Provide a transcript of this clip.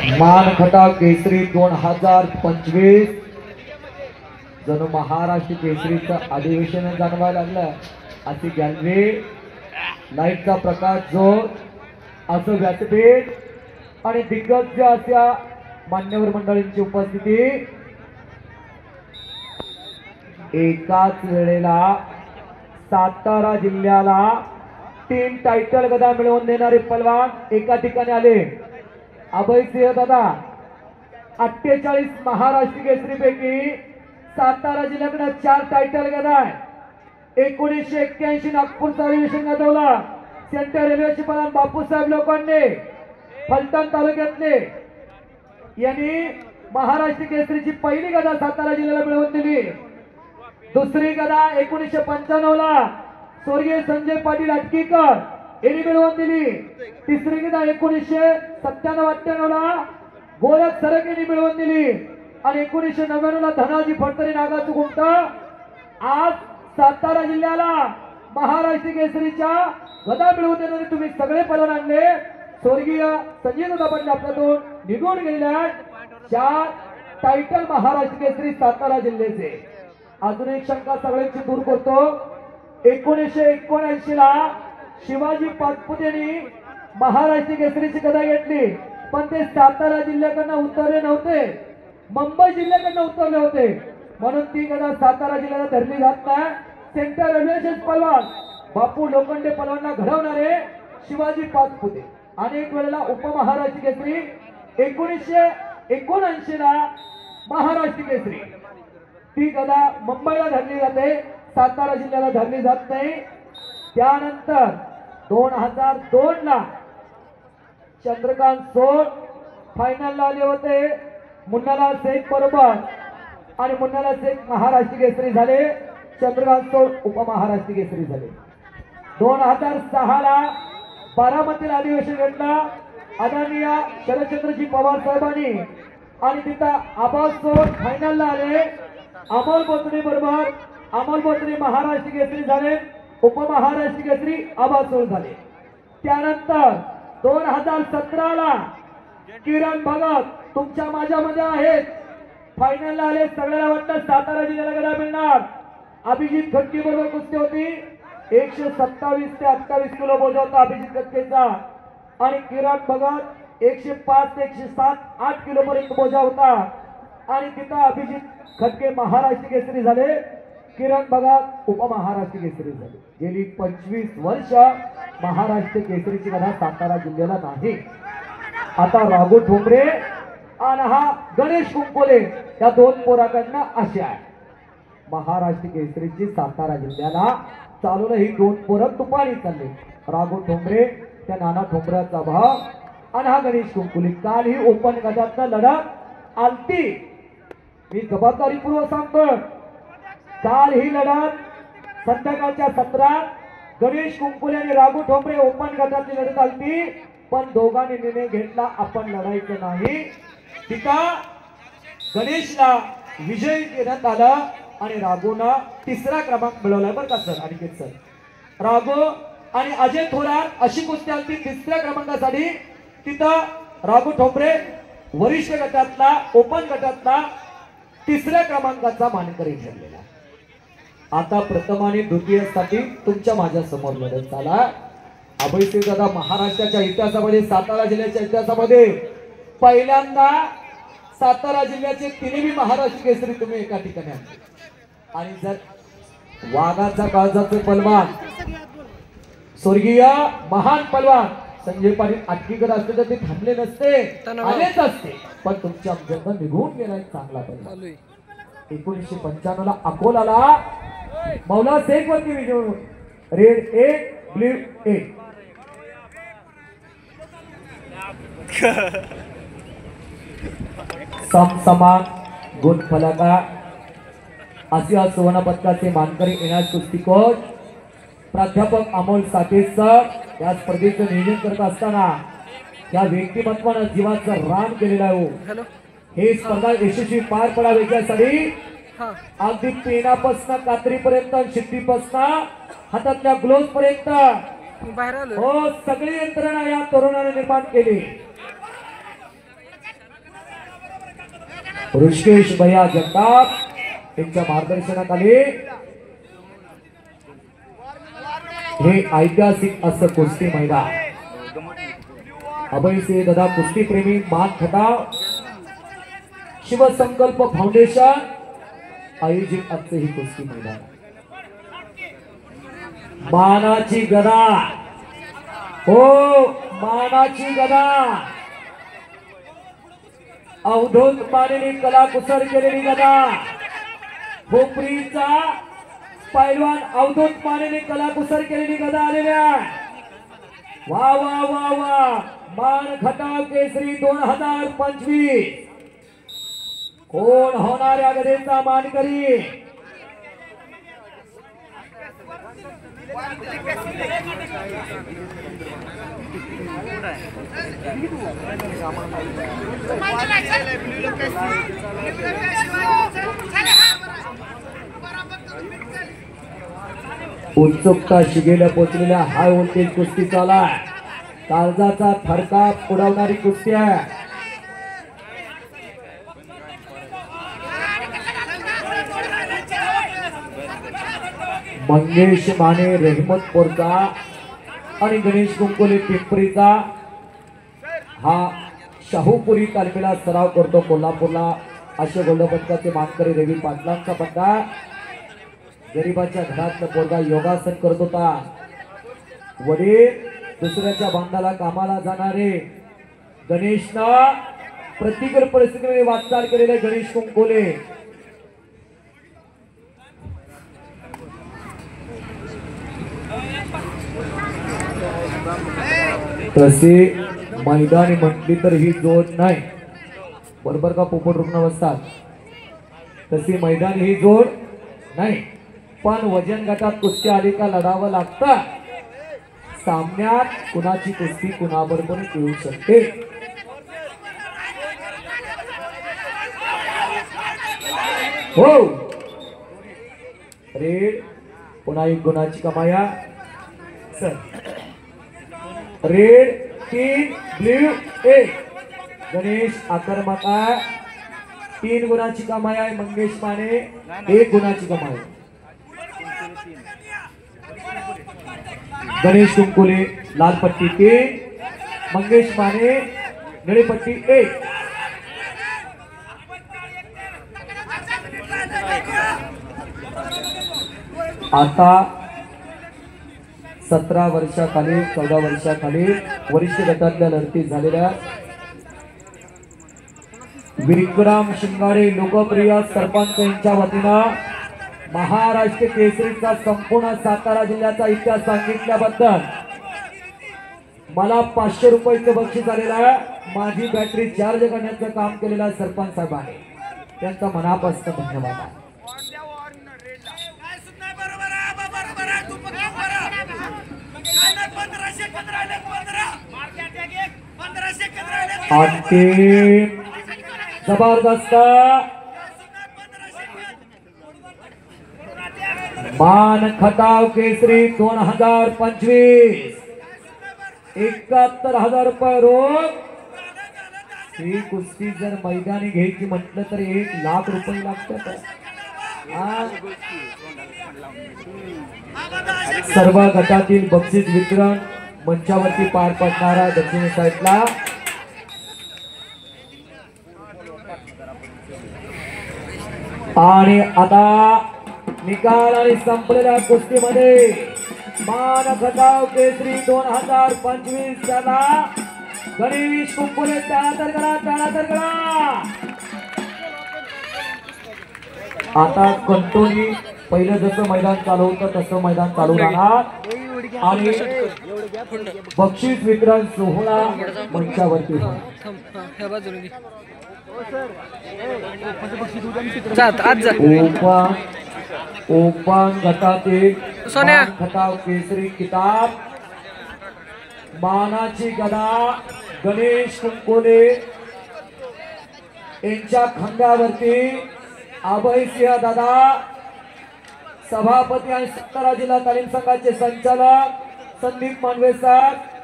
मानखटाव केसरी 2025 जणू महाराष्ट्र केसरीचं अधिवेशन जाणवायला लागलं. अशी गॅलरी, लाईटचा प्रकाश, जोर, असं व्यासपीठ आणि दिग्गज अशा मान्यवर मंडळींची उपस्थिती. एकाच वेळेला सातारा जिल्ह्याला 3 टायटल गदा मिळवून देणारे पलवान एका ठिकाणी आले. अभयसिंह दादा 48 महाराष्ट्र केसरी पैकी सातारा जिल्ह्याकडे 4 टायटल गदा आहे. 1981 नागपूरचा अधिवेशन गाजवला. सेंट्रल रेल्वेचे पलवान बापूसाहेब लोखंडे फलटण तालुक्यातले यांनी महाराष्ट्र केसरीची पहिली गदा सातारा जिल्ह्याला मिळवून दिली. दुसरी गदा 1995 ला स्वर्गीय संजय पाटील अटकीकर यांनी मिळवून दिली. तिसरी गदा 1997-98 ला गोरख सरक यांनी मिळवून दिली आणि 1999 ला धनाजी फडतरे नागाचं गुमटा. आज सातारा जिल्ह्याला महाराष्ट्र केसरीच्या गदा मिळवून देणारे तुम्ही सगळे पलवान आणले. स्वर्गीय संजय दादा पाटील आपल्यातून निघून गेलेल्या 4 टायटल महाराष्ट्र केसरी सातारा जिल्ह्याचे. अजून एक शंका सगळ्यांची दूर करतो. 1979 ला शिवाजी पाचपुते यांनी महाराष्ट्र केसरीची गदा घेतली, पण ते सातारा जिल्ह्याकडनं उतरले नव्हते, मुंबई जिल्ह्याकडनं उतरले होते, म्हणून ती गदा सातारा जिल्ह्याला धरली जात नाही. सेंट्रल रेल्वेचे पलवान बापू लोखंडे पलवांना घडवणारे शिवाजी पाचपुते. अनेक वेळेला उपमहाराष्ट्र केसरी. 1979 ला महाराष्ट्र केसरी ती गदा मुंबईला धरली जाते, सातारा जिल्ह्याला धरली जात नाही. त्यानंतर 2002 ला चंद्रकांत सोड फायनलला आले होते मुन्नालाल शेख बरोबर आणि मुन्नालाल शेख महाराष्ट्र केसरी झाले. चंद्रकांत सोड उपमहाराष्ट्र केसरी झाले. 2006 ला बारामतीला अधिवेशन घेतला आदरणीय शरदचंद्रजी पवार साहेबांनी आणि तिथं आबाज सोड फायनलला आले. अमोल बोचणे बरोबर अमोल बोचणे महाराष्ट्र केसरी झाले, उपमहाराष्ट्र केसरी आबाज सोड झाले. त्यानंतर 2017 ला किरण भगत तुमच्या माझ्यामध्ये आहेत, फायनलला आले. सगळ्याला वाटतं सातारा जिल्ह्याला गदा मिळणार. अभिजित खटके बरोबर कुस्ती होती. 127 ते 28 किलो बोजा होता अभिजित खटकेचा आणि किरण भगत 105 ते 107-8 किलो पर्यंत बोजा होता आणि तिथं अभिजित खटके महाराष्ट्र केसरी झाले, किरण भगत उपमहाराष्ट्र केसरी झाले. गेली 25 वर्ष महाराष्ट्र केसरीची गदा सातारा जिल्ह्याला नाही. आता राघू ठोंबरे आणि हा गणेश कुंकोले या 2 पोराकडनं असे आहे. महाराष्ट्र केसरीची सातारा जिल्ह्याला चालवलं ही 2 पोरं तुपारी चालले. राघू ठोंबरे त्या नाना ठोंबऱ्याचा भाव आणि हा गणेश कुंकोले. काल ही ओपन गटातनं लढत आलती. मी जबाबदारीपूर्वक सांगतो, काल ही लढत संध्याकाळच्या सत्रात गणेश कुंकोले आणि राघू ठोंबरे ओपन गटातली लढत आलती, पण दोघांनी निर्णय घेतला आपण लढायचं नाही. तिथं गणेशला विजय देण्यात आला आणि राघूना 3रा क्रमांक मिळवला. बरं का सर, अनिकेत सर, राघू आणि अजय थोरात अशी कुस्ती आलती 3ऱ्या क्रमांकासाठी. तिथं राघू ठोंबरे वरिष्ठ गटातला ओपन गटातला 3ऱ्या क्रमांकाचा मानकरी ठरलेला. आता प्रथम आणि द्वितीय साठी तुमच्या माझ्या समोर लढत झाला. अभयसिंह दादा महाराष्ट्राच्या इतिहासामध्ये सातारा जिल्ह्याच्या इतिहासामध्ये पहिल्यांदा सातारा जिल्ह्याचे 3ही महाराष्ट्र केसरी तुम्ही एका ठिकाणी आणले. आणि जर वाघाचा काळजाचे पलवान स्वर्गीय महान पलवान संजय पाटील अटकीकर असते तर ते थांबले नसते, आलेच असते, पण तुमच्या आमच्याकडून निघून गेला एक चांगला पलवान. 1995 ला अकोलाला मौला शेख वरती विजय, रेड 1 ब्ल्यू 1. समान गुण फलका आशिया सुवर्ण पदकाचे मानकरी इनाज कुस्ती कोच प्राध्यापक अमोल साठे सर या स्पर्धेचं नियोजन करत असताना या व्यक्तिमत्वानं जीवाचं रान केलेलं आहे. हे स्पर्धा यशस्वी पार पडावी यासाठी अगदी पेनापासून कात्रीपर्यंत, शिट्टीपासून हातातल्या ग्लोव्ह पर्यंत हो सगळी यंत्रणा या तरुणाने निर्माण केली. ऋषिकेश भैया जगताप यांच्या मार्गदर्शनाखाली हे ऐतिहासिक असं कुस्ती मैदान अभयसिंह दादा कुस्ती प्रेमी मान खटाव शिवसंकल्प फाउंडेशन आयोजित आजचे ही कुस्ती मैदान मानाची गदा हो मानाची गदा अवधूत मानेने कलाकुसर केलेली गदा भोपरीचा पैलवान अवधूत मानेने कलाकुसर केलेली गदा आलेल्या वा वा वा वा मान खटाव केसरी 2025 कोण होणाऱ्या गदेचा मानकरी उत्सुकता शिगेला पोचलेल्या हाय व्होल्टेज कुस्ती चाला काळजाचा थरकाप उडवणारी कुस्ती आहे मंगेश माने रहमतपूरचा आणि गणेश कुंकोले पिंपरीचा हा शाहूपुरी तालमीला सराव करतो कोल्हापूरला अशा गोल्डपदकाचे मानकरी रवी पाटलांचा पट्टा गरीबाच्या घरातला पोरगा योगासन करत होता वडील दुसऱ्याच्या बांधाला कामाला जाणारे गणेशना प्रतिकूल परिस्थितीमध्ये वाटचाल केलेले गणेश कुंकोले तसे मैदानी म्हटली तर ही जोड नाही बरोबर का पोपट रुग्ण बसतात तशी मैदानी ही जोड नाही पण वजन गटात कुस्ती आली का लढावं लागतं सामन्यात कुणाची कुस्ती कुणाबरोबर येऊ शकते हो रेड पुन्हा एक गुणाची कमाया सर रेड 3 ब्ल्यू 1 गणेश आक्रमक 3 गुणाची कमाई आहे मंगेश माने 1 गुणाची कमाई गणेश कुंकुले लाल पट्टी 3 मंगेश माने निळी पट्टी 1 आता 17 वर्षाखाली 14 वर्षाखाली वरिष्ठ गटातल्या लढती झालेल्या विक्रम शिंगाडे लोकप्रिय सरपंच यांच्या वतीनं महाराष्ट्र केसरीचा संपूर्ण सातारा जिल्ह्याचा इतिहास सांगितल्याबद्दल मला 500 रुपयाचं बक्षीस आलेलं आहे माझी बॅटरी चार्ज करण्याचं काम केलेलं सरपंच साहेबांनी त्यांचा मनापासून धन्यवाद आहे अंतिम जबरदस्त मान खटाव केसरी 2025 71,000 रुपये रोख ही कुस्ती जर मैदानी घ्यायची म्हटलं तर 1 लाख रुपये लागतात सर्व गटातील बक्षीस वितरण मंचावरती पार पडणारा दक्षिण साईडला आणि आता निकाल आणि संपलेल्या कुस्तीमध्ये मान खटाव केसरी 2025 त्याला गणेश कुंकुले त्यानंतर करा आता कंटोनी पहिलं जसं मैदान चालू होतं तसं मैदान चालू राहणार आणि बक्षीस वितरण सोहळा मंचावरती ओपन गटातील खटाव केसरी किताब मानाची गदा गणेश कुंकोले यांच्या खांद्यावरती अभयसिंह दादा सभापती आणि सातारा जिल्हा तालीम संघाचे संचालक संदीप मानवे साहेब